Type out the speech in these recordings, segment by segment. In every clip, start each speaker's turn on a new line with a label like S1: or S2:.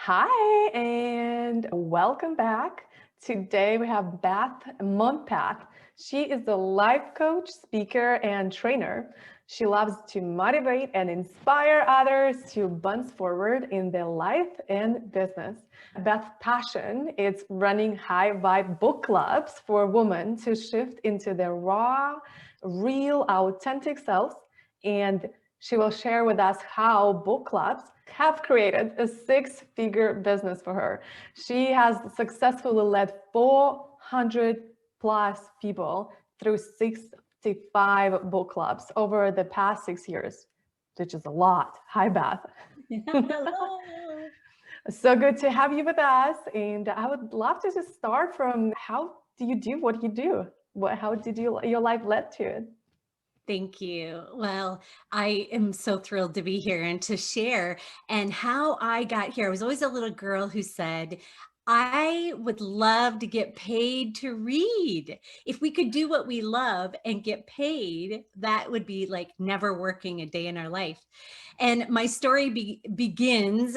S1: Hi, and welcome back. Today we have Beth Montpas. She is a life coach, speaker, and trainer. She loves to motivate and inspire others to bounce forward in their life and business. Beth's passion is running high vibe book clubs for women to shift into their raw, real, authentic selves, and she will share with us how book clubs have created a six-figure business for her. She has successfully led 400 plus people through 65 book clubs over the past 6 years, which is a lot. Hi, Beth.
S2: Hello.
S1: So good to have you with us. And I would love to just start from how do you do what you do? How did your life led to it?
S2: Thank you. Well, I am so thrilled to be here and to share. And how I got here, I was always a little girl who said, I would love to get paid to read. If we could do what we love and get paid, that would be like never working a day in our life. And my story begins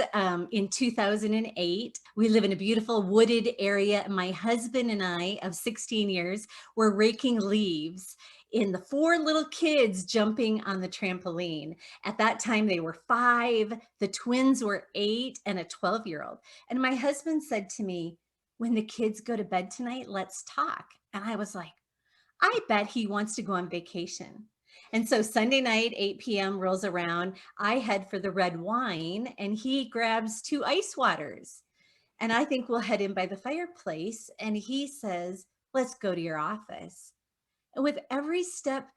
S2: in 2008. We live in a beautiful wooded area. My husband and I, of 16 years, were raking leaves in the four little kids jumping on the trampoline. At that time, they were 5, the twins were 8, and a 12-year-old. And my husband said to me, when the kids go to bed tonight, let's talk. And I was like, I bet he wants to go on vacation. And so Sunday night, 8 p.m. rolls around. I head for the red wine, and he grabs 2 ice waters. And I think we'll head in by the fireplace. And he says, let's go to your office. And with every step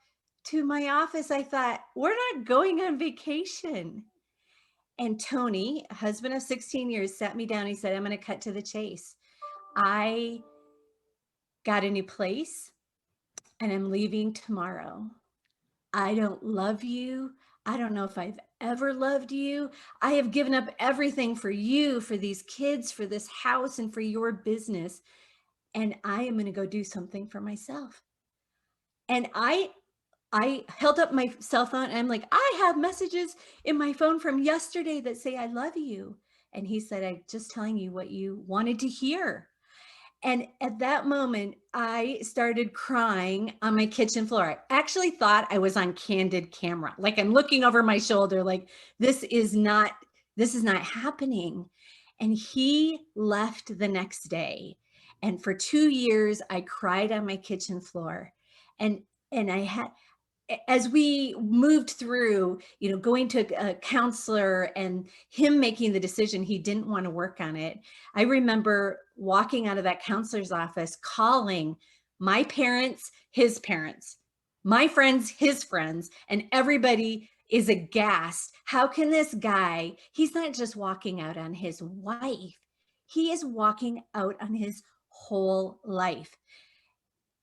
S2: to my office, I thought, we're not going on vacation. And Tony, husband of 16 years, sat me down. He said, I'm going to cut to the chase. I got a new place and I'm leaving tomorrow. I don't love you. I don't know if I've ever loved you. I have given up everything for you, for these kids, for this house, and for your business. And I am going to go do something for myself. And I held up my cell phone and I'm like, I have messages in my phone from yesterday that say, I love you. And he said, I'm just telling you what you wanted to hear. And at that moment, I started crying on my kitchen floor. I actually thought I was on candid camera. Like I'm looking over my shoulder, like this is not happening. And he left the next day. And for 2 years, I cried on my kitchen floor. And and I had as we moved through, going to a counselor and him making the decision he didn't want to work on it, I remember walking out of that counselor's office, calling my parents, his parents, my friends, his friends, and everybody is aghast. How can this guy, he's not just walking out on his wife, he is walking out on his whole life.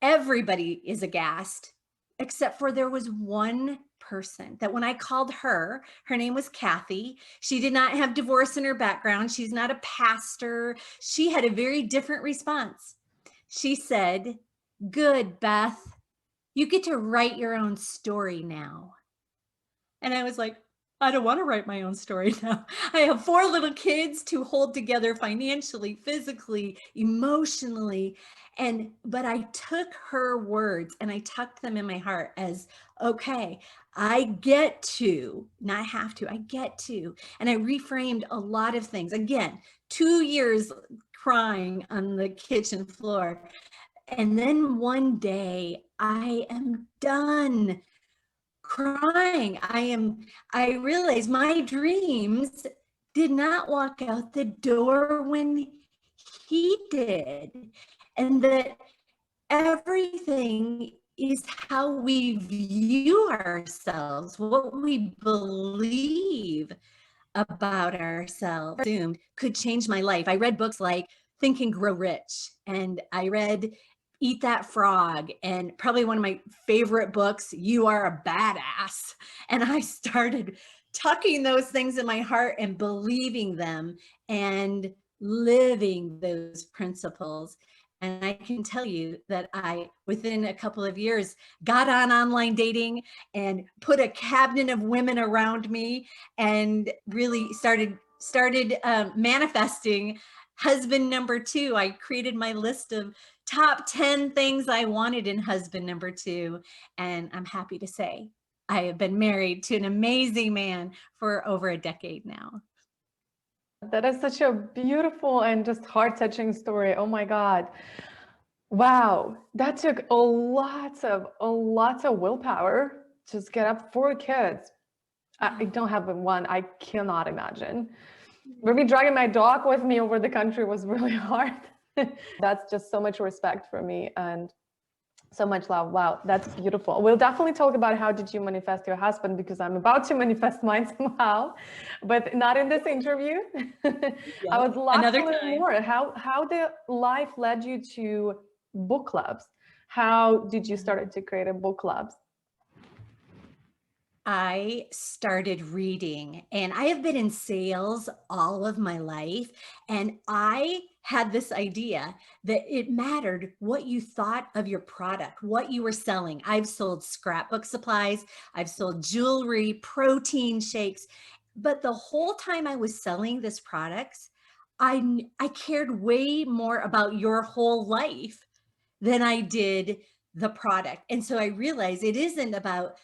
S2: Everybody is aghast, except for there was one person that when I called her name was Kathy. She did not have divorce in her background. She's not a pastor. She had a very different response. She said, good, Beth, you get to write your own story now. And I was like, I don't want to write my own story now. I have 4 little kids to hold together financially, physically, emotionally. But I took her words and I tucked them in my heart as, okay, I get to, not have to, I get to. And I reframed a lot of things. Again, 2 years crying on the kitchen floor. And then one day I am done crying. I realized my dreams did not walk out the door when he did. And that everything is how we view ourselves, what we believe about ourselves assumed could change my life. I read books like Think and Grow Rich, and I read Eat That Frog, and probably one of my favorite books, You Are a Badass. And I started tucking those things in my heart and believing them and living those principles. And I can tell you that I, within a couple of years, got on online dating and put a cabinet of women around me and really started started manifesting husband number two. I created my list of top 10 things I wanted in husband number two. And I'm happy to say I have been married to an amazing man for over a decade now.
S1: That is such a beautiful and just heart-touching story. Oh my God. Wow. That took a lot of willpower. Just get up 4 kids. I don't have one. I cannot imagine. Maybe dragging my dog with me over the country was really hard. That's just so much respect for me and so much love. Wow, that's beautiful. We'll definitely talk about how did you manifest your husband, because I'm about to manifest mine somehow, but not in this interview. I
S2: Yep.
S1: would love
S2: Another
S1: to learn
S2: time.
S1: more how the life led you to book clubs. How did you start to create a book clubs?
S2: I started reading, and I have been in sales all of my life. And I had this idea that it mattered what you thought of your product, what you were selling. I've sold scrapbook supplies, I've sold jewelry, protein shakes. But the whole time I was selling this products, I cared way more about your whole life than I did the product. And so I realized it isn't about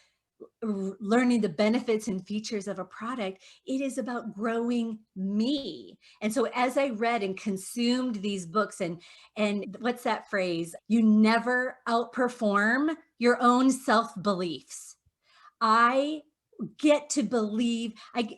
S2: learning the benefits and features of a product. It is about growing me. And so as I read and consumed these books, and what's that phrase, you never outperform your own self beliefs. I get to believe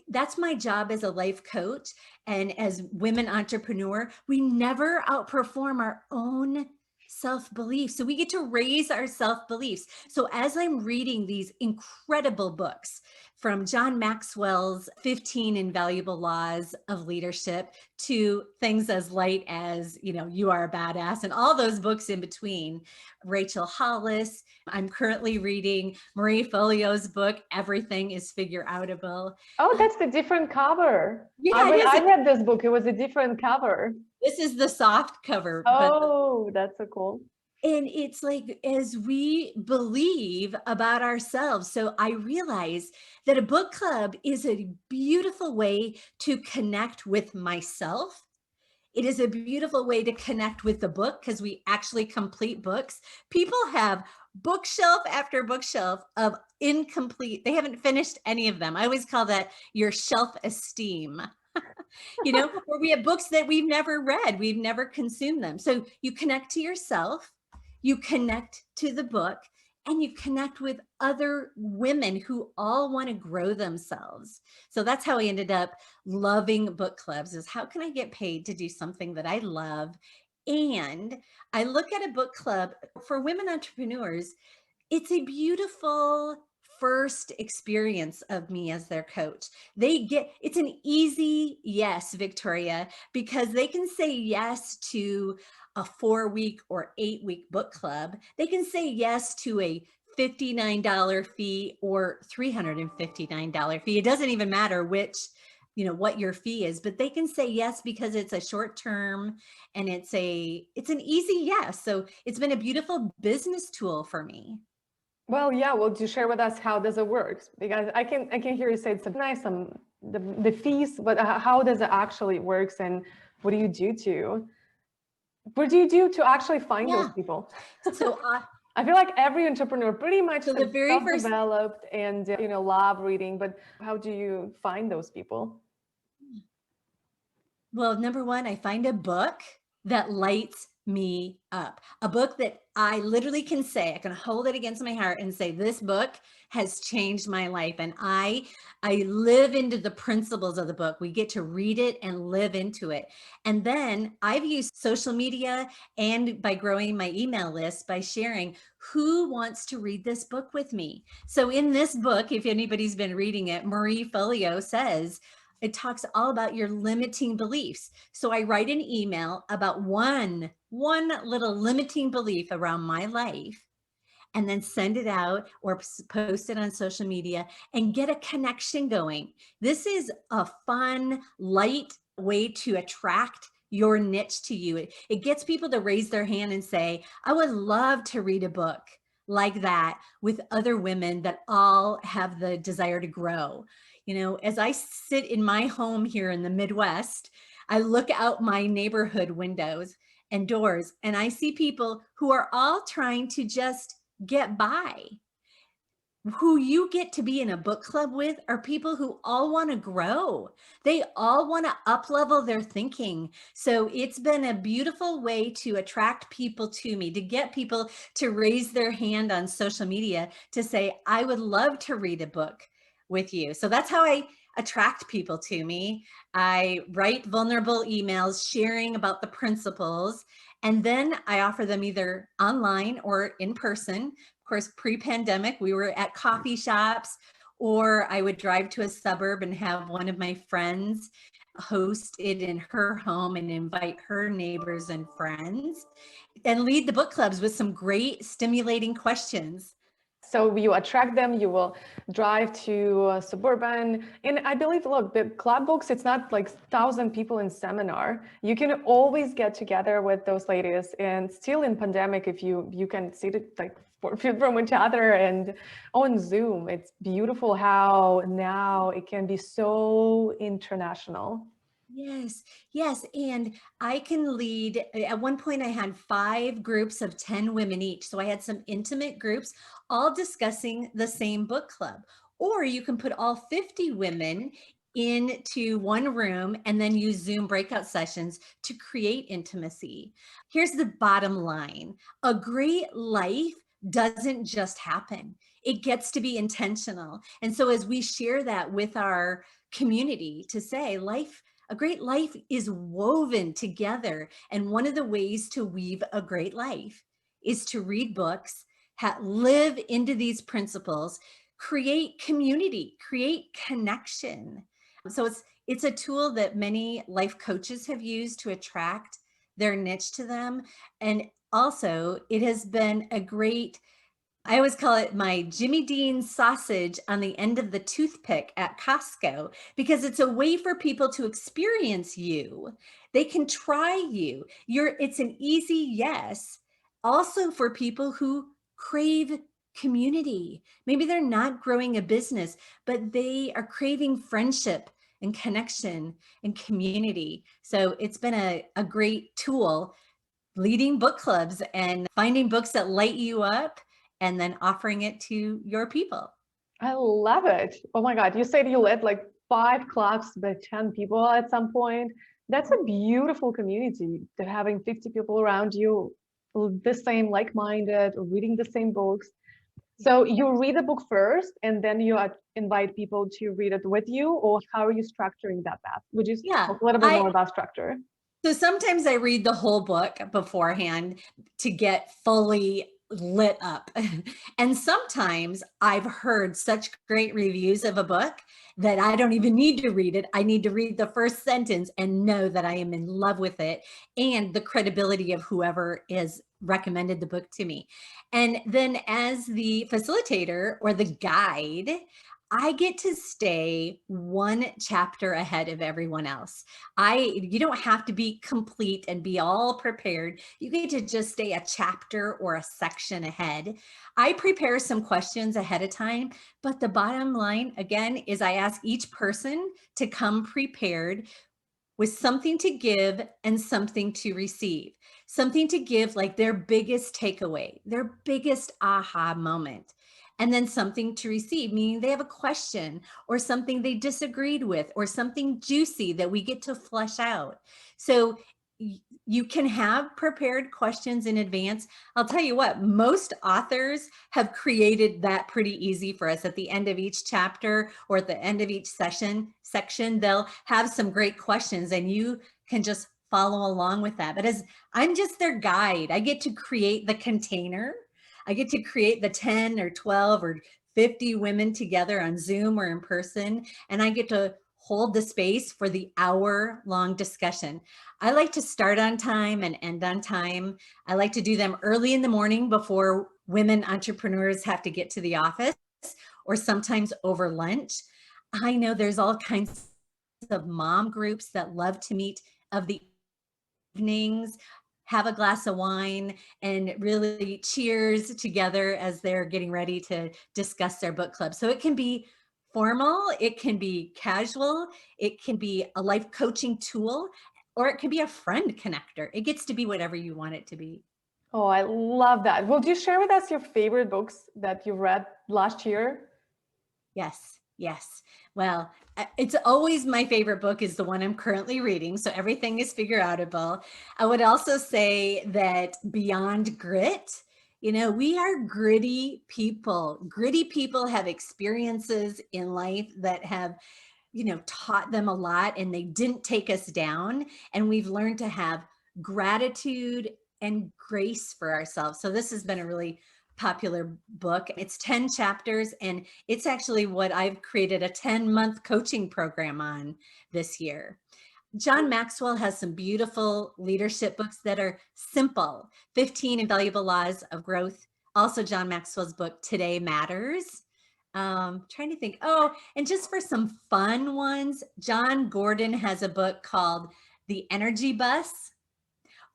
S2: that's my job as a life coach and as women entrepreneur. We never outperform our own self beliefs, so we get to raise our self beliefs. So as I'm reading these incredible books, from John Maxwell's 15 Invaluable Laws of Leadership to things as light as, You Are a Badass, and all those books in between, Rachel Hollis. I'm currently reading Marie Folio's book, Everything is Figure Outable.
S1: Oh, that's the different cover.
S2: Yeah, it
S1: When I
S2: is.
S1: read this book, it was a different cover.
S2: This is the soft cover, but
S1: Oh, that's so cool.
S2: and it's like, as we believe about ourselves. So I realize that a book club is a beautiful way to connect with myself. It is a beautiful way to connect with the book because we actually complete books. People have bookshelf after bookshelf of incomplete, they haven't finished any of them. I always call that your shelf esteem. Where we have books that we've never read, we've never consumed them. So you connect to yourself, you connect to the book, and you connect with other women who all want to grow themselves. So that's how I ended up loving book clubs, is how can I get paid to do something that I love? And I look at a book club for women entrepreneurs. It's a beautiful first experience of me as their coach. It's an easy yes, Victoria, because they can say yes to a 4-week or 8-week book club. They can say yes to a $59 fee or $359 fee. It doesn't even matter what your fee is, but they can say yes because it's a short term and it's an easy yes. So it's been a beautiful business tool for me.
S1: Well, yeah. Well, do you share with us how does it work? Because I can hear you say it's nice the fees, but how does it actually works, and what do you do to actually find those
S2: Yeah.
S1: people?
S2: So
S1: I feel like every entrepreneur pretty much
S2: the very first,
S1: self-developed and love reading, but how do you find those people?
S2: well, number one, I find a book that lights me up. A book that I literally can say, I can hold it against my heart and say, this book has changed my life. And I live into the principles of the book. We get to read it and live into it. And then I've used social media and by growing my email list, by sharing who wants to read this book with me. So in this book, if anybody's been reading it, Marie Folio says, it talks all about your limiting beliefs. So I write an email about one little limiting belief around my life, and then send it out or post it on social media and get a connection going. This is a fun, light way to attract your niche to you. It gets people to raise their hand and say, I would love to read a book like that with other women that all have the desire to grow. As I sit in my home here in the Midwest, I look out my neighborhood windows and doors, and I see people who are all trying to just get by. Who you get to be in a book club with are people who all want to grow. They all want to up level their thinking. So it's been a beautiful way to attract people to me, to get people to raise their hand on social media to say, I would love to read a book with you. So that's how I attract people to me. I write vulnerable emails sharing about the principles, and then I offer them either online or in person. Of course, pre-pandemic, we were at coffee shops, or I would drive to a suburb and have one of my friends host it in her home and invite her neighbors and friends and lead the book clubs with some great stimulating questions.
S1: So you attract them, you will drive to suburban. And I believe, look, the club books, it's not like 1,000 people in seminar. You can always get together with those ladies, and still in pandemic, if you can sit it like 4 feet from each other and on Zoom. It's beautiful how now it can be so international.
S2: Yes, yes. And I can lead. At one point, I had 5 groups of 10 women each. So I had some intimate groups all discussing the same book club. Or you can put all 50 women into one room and then use Zoom breakout sessions to create intimacy. Here's the bottom line: a great life doesn't just happen, it gets to be intentional. And so as we share that with our community to say, a great life is woven together. And one of the ways to weave a great life is to read books, live into these principles, create community, create connection. So it's a tool that many life coaches have used to attract their niche to them. And also, it has been a great, I always call it my Jimmy Dean sausage on the end of the toothpick at Costco, because it's a way for people to experience you. They can try you. It's an easy yes. Also for people who crave community. Maybe they're not growing a business, but they are craving friendship and connection and community. So it's been a great tool, leading book clubs and finding books that light you up and then offering it to your people.
S1: I love it. Oh my God. You said you led like 5 clubs by 10 people at some point. That's a beautiful community to having 50 people around you, the same like-minded, reading the same books. So you read the book first and then you invite people to read it with you, or how are you structuring that, Beth? Would you
S2: Yeah.
S1: talk a little bit more about structure?
S2: So sometimes I read the whole book beforehand to get fully lit up. And sometimes I've heard such great reviews of a book that I don't even need to read it. I need to read the first sentence and know that I am in love with it and the credibility of whoever has recommended the book to me. And then as the facilitator or the guide, I get to stay one chapter ahead of everyone else. You don't have to be complete and be all prepared. You get to just stay a chapter or a section ahead. I prepare some questions ahead of time, but the bottom line again is I ask each person to come prepared with something to give and something to receive. Something to give, like their biggest takeaway, their biggest aha moment. And then something to receive, meaning they have a question or something they disagreed with or something juicy that we get to flesh out. So you can have prepared questions in advance. I'll tell you what, most authors have created that pretty easy for us. At the end of each chapter or at the end of each section, they'll have some great questions and you can just follow along with that. But as I'm just their guide, I get to create the container. I get to create the 10 or 12 or 50 women together on Zoom or in person, and I get to hold the space for the hour-long discussion. I like to start on time and end on time. I like to do them early in the morning before women entrepreneurs have to get to the office, or sometimes over lunch. I know there's all kinds of mom groups that love to meet of the evenings, have a glass of wine and really cheers together as they're getting ready to discuss their book club. So it can be formal, it can be casual, it can be a life coaching tool, or it can be a friend connector. It gets to be whatever you want it to be.
S1: Oh, I love that. Would you share with us your favorite books that you read last year?
S2: Yes, yes. Well, it's always my favorite book is the one I'm currently reading. So everything is figure outable. I would also say that Beyond Grit, we are gritty people. Gritty people have experiences in life that have taught them a lot and they didn't take us down. And we've learned to have gratitude and grace for ourselves. So this has been a really popular book. It's 10 chapters, and it's actually what I've created a 10-month coaching program on this year. John Maxwell has some beautiful leadership books that are simple, 15 Invaluable Laws of Growth. Also, John Maxwell's book, Today Matters. Trying to think. Oh, and just for some fun ones, John Gordon has a book called The Energy Bus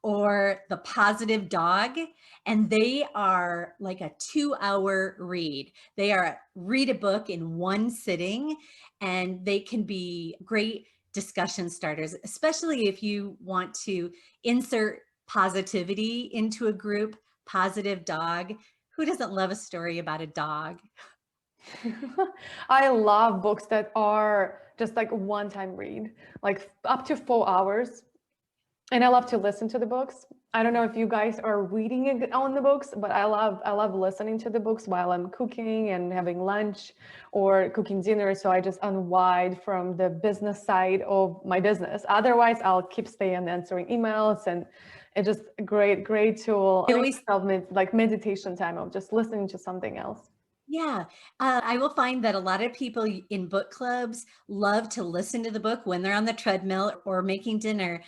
S2: or The Positive Dog, and they are like a 2-hour read. They are read a book in one sitting, and they can be great discussion starters, especially if you want to insert positivity into a group. Positive Dog. Who doesn't love a story about a dog?
S1: I love books that are just like one time read, like up to 4 hours. And I love to listen to the books. I don't know if you guys are reading it on the books, but I love listening to the books while I'm cooking and having lunch or cooking dinner. So I just unwind from the business side of my business. Otherwise, I'll keep staying answering emails, and it's just a great tool.
S2: I
S1: Giving
S2: always
S1: myself like meditation time of just listening to something else.
S2: Yeah, I will find that a lot of people in book clubs love to listen to the book when they're on the treadmill or making dinner.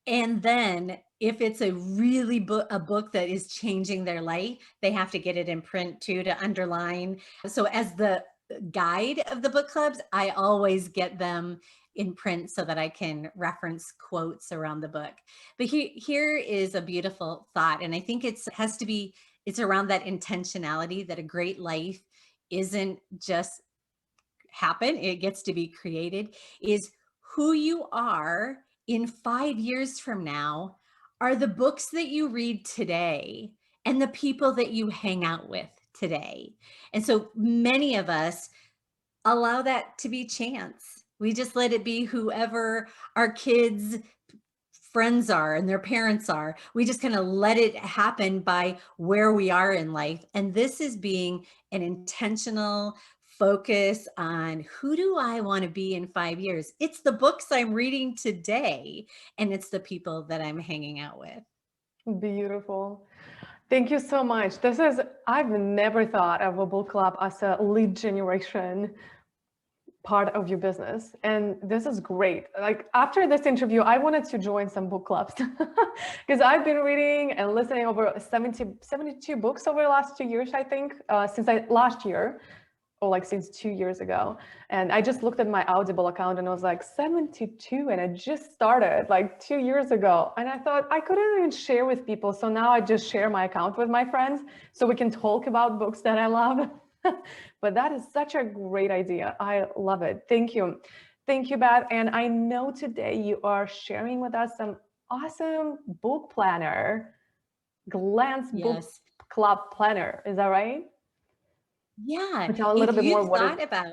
S2: And then if it's a book that is changing their life, they have to get it in print too to underline. So as the guide of the book clubs, I always get them in print so that I can reference quotes around the book. But here is a beautiful thought. And I think it's around that intentionality that a great life isn't just happen, it gets to be created, is who you are in 5 years from now are the books that you read today and the people that you hang out with today. And so many of us allow that to be chance. We just let it be whoever our kids friends are and their parents are. We just kind of let it happen by where we are in life. And this is being an intentional focus on who do I want to be in 5 years? It's the books I'm reading today, and it's the people that I'm hanging out with.
S1: Beautiful. Thank you so much. I've never thought of a book club as a lead generation part of your business. And this is great. Like after this interview, I wanted to join some book clubs because I've been reading and listening over 72 books over the last 2 years, I think, since last year, or like since 2 years ago. And I just looked at my Audible account and I was like 72, and I just started like 2 years ago. And I thought I couldn't even share with people. So now I just share my account with my friends so we can talk about books that I love. But that is such a great idea. I love it. Thank you. Thank you, Beth. And I know today you are sharing with us some awesome book planner, Glance Book
S2: Yes.
S1: Club Planner. Is that right?
S2: Yeah.
S1: Tell a little
S2: If
S1: bit more
S2: you've
S1: what it.
S2: thought about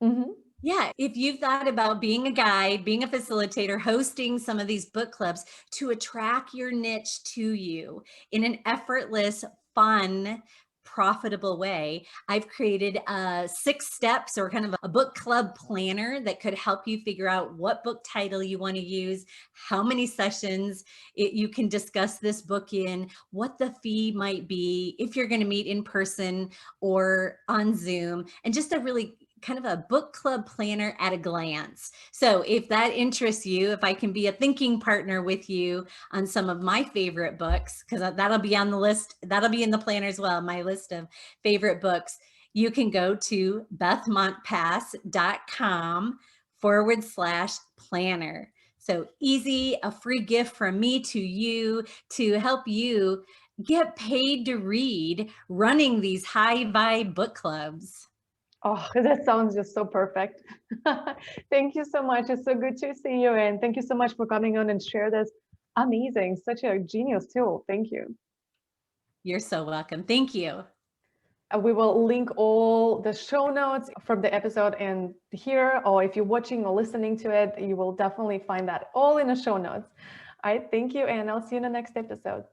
S1: Mhm.
S2: Yeah, if you've thought about being a guide, being a facilitator, hosting some of these book clubs to attract your niche to you in an effortless, fun, profitable way, I've created 6 steps or kind of a book club planner that could help you figure out what book title you want to use, how many sessions you can discuss this book in, what the fee might be, if you're going to meet in person or on Zoom, and just a really kind of a book club planner at a glance. So if that interests you, if I can be a thinking partner with you on some of my favorite books, because that'll be on the list, that'll be in the planner as well, my list of favorite books, you can go to bethmontpas.com/planner. So easy, a free gift from me to you to help you get paid to read running these high vibe book clubs.
S1: Oh, that sounds just so perfect. Thank you so much. It's so good to see you. And thank you so much for coming on and share this amazing, such a genius tool. Thank you.
S2: You're so welcome. Thank you.
S1: We will link all the show notes from the episode and here, or if you're watching or listening to it, you will definitely find that all in the show notes. All right, thank you, and I'll see you in the next episode.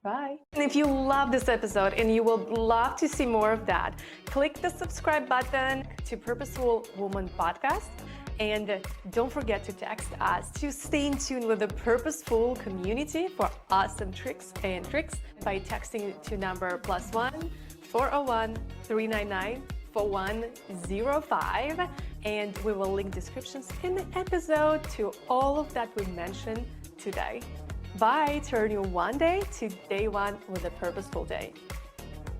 S1: Bye. And if you love this episode and you would love to see more of that, click the subscribe button to Purposeful Woman Podcast. And don't forget to text us to stay in tune with the Purposeful community for awesome tricks and tricks by texting to number +1 401 399 4105. And we will link descriptions in the episode to all of that we mentioned today. Bye. Turn your one day to day one with a purposeful day.